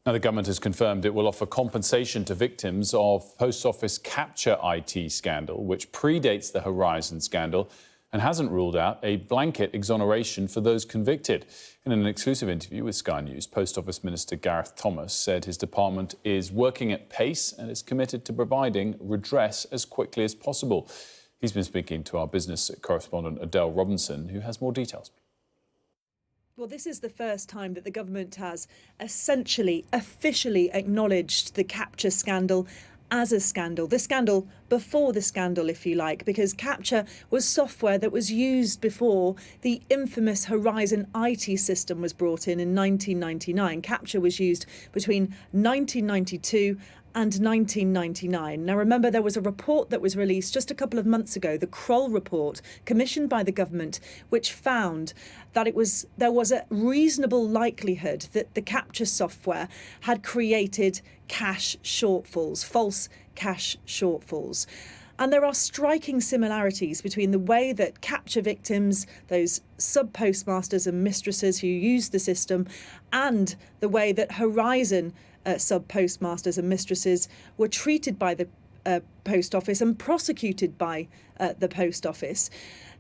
Now, the government has confirmed it will offer compensation to victims of Post Office capture IT scandal, which predates the Horizon scandal, and hasn't ruled out a blanket exoneration for those convicted. In an exclusive interview with Sky News, Post Office Minister Gareth Thomas said his department is working at pace and is committed to providing redress as quickly as possible. He's been speaking to our business correspondent Adele Robinson, who has more details. Well, this is the first time that the government has essentially, officially acknowledged the capture scandal as a scandal, the scandal before the scandal, if you like, because capture was software that was used before the infamous Horizon IT system was brought in 1999. Capture was used between 1992 and 1999. Now, remember, there was a report that was released just a couple of months ago, the Kroll report, commissioned by the government, which found that there was a reasonable likelihood that the capture software had created cash shortfalls, false cash shortfalls. And there are striking similarities between the way that capture victims, those sub-postmasters and mistresses who use the system, and the way that Horizon sub-postmasters and mistresses were treated by the Post Office and prosecuted by the Post Office.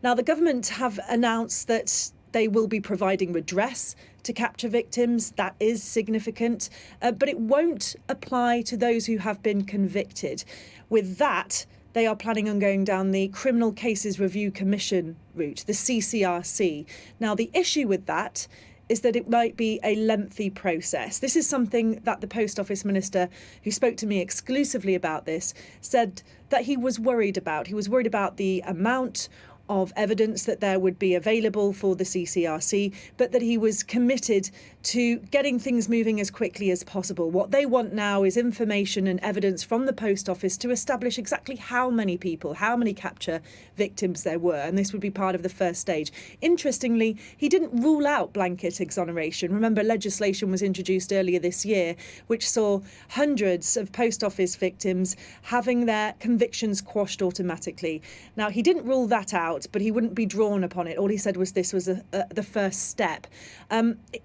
Now, the government have announced that they will be providing redress to capture victims. That is significant, but it won't apply to those who have been convicted. With that, they are planning on going down the Criminal Cases Review Commission route, the CCRC. Now, the issue with that is that it might be a lengthy process. This is something that the Post Office Minister, who spoke to me exclusively about this, said that he was worried about. He was worried about the amount of evidence that there would be available for the CCRC, but that he was committed to getting things moving as quickly as possible. What they want now is information and evidence from the Post Office to establish exactly how many people, how many capture victims there were, and this would be part of the first stage. Interestingly, he didn't rule out blanket exoneration. Remember, legislation was introduced earlier this year, which saw hundreds of Post Office victims having their convictions quashed automatically. Now, he didn't rule that out, but he wouldn't be drawn upon it. All he said was this was the first step.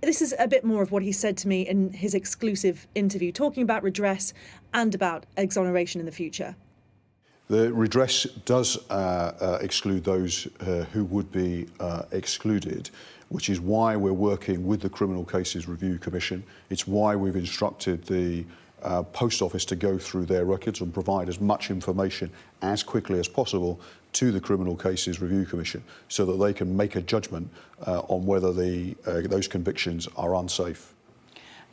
This is a bit more of what he said to me in his exclusive interview, talking about redress and about exoneration in the future. The redress does exclude those who would be excluded, which is why we're working with the Criminal Cases Review Commission. It's why we've instructed the Post Office to go through their records and provide as much information as quickly as possible to the Criminal Cases Review Commission so that they can make a judgment on whether those convictions are unsafe.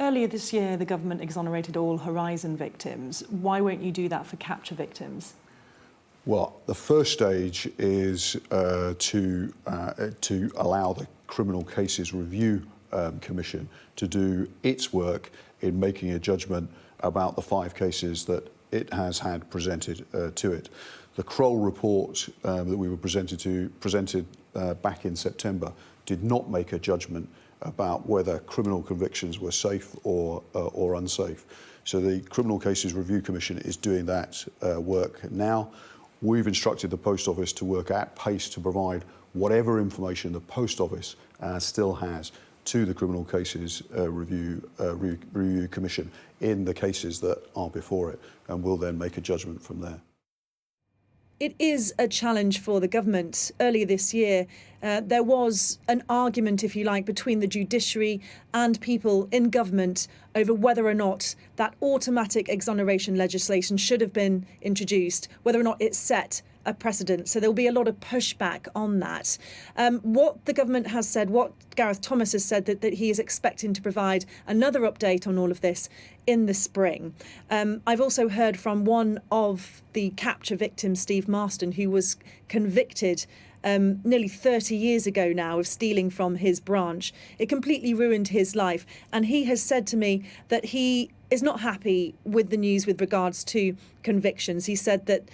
Earlier this year, the government exonerated all Horizon victims. Why won't you do that for capture victims? Well, the first stage is to allow the Criminal Cases Review Commission to do its work in making a judgment about the 5 cases that it has had presented to it. The Kroll report that we were presented back in September did not make a judgment about whether criminal convictions were safe or unsafe. So the Criminal Cases Review Commission is doing that work now. We've instructed the Post Office to work at pace to provide whatever information the Post Office still has to the Criminal Cases Review Commission in the cases that are before it, and we'll then make a judgment from there. It is a challenge for the government. Earlier this year, there was an argument, if you like, between the judiciary and people in government over whether or not that automatic exoneration legislation should have been introduced, whether or not it set a precedent. So there'll be a lot of pushback on that. What the government has said, what Gareth Thomas has said, that he is expecting to provide another update on all of this in the spring. I've also heard from one of the capture victims, Steve Marston, who was convicted nearly 30 years ago now of stealing from his branch. It completely ruined his life. And he has said to me that he is not happy with the news with regards to convictions. He said that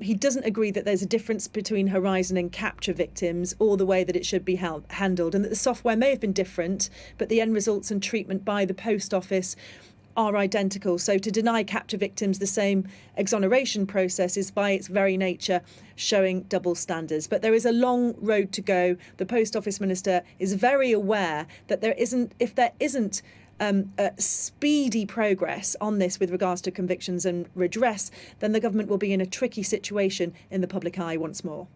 he doesn't agree that there's a difference between Horizon and capture victims or the way that it should be handled, and that the software may have been different, but the end results and treatment by the Post Office are identical. So to deny capture victims the same exoneration process is by its very nature showing double standards. But there is a long road to go. The Post Office Minister is very aware that if there isn't speedy progress on this with regards to convictions and redress, then the government will be in a tricky situation in the public eye once more.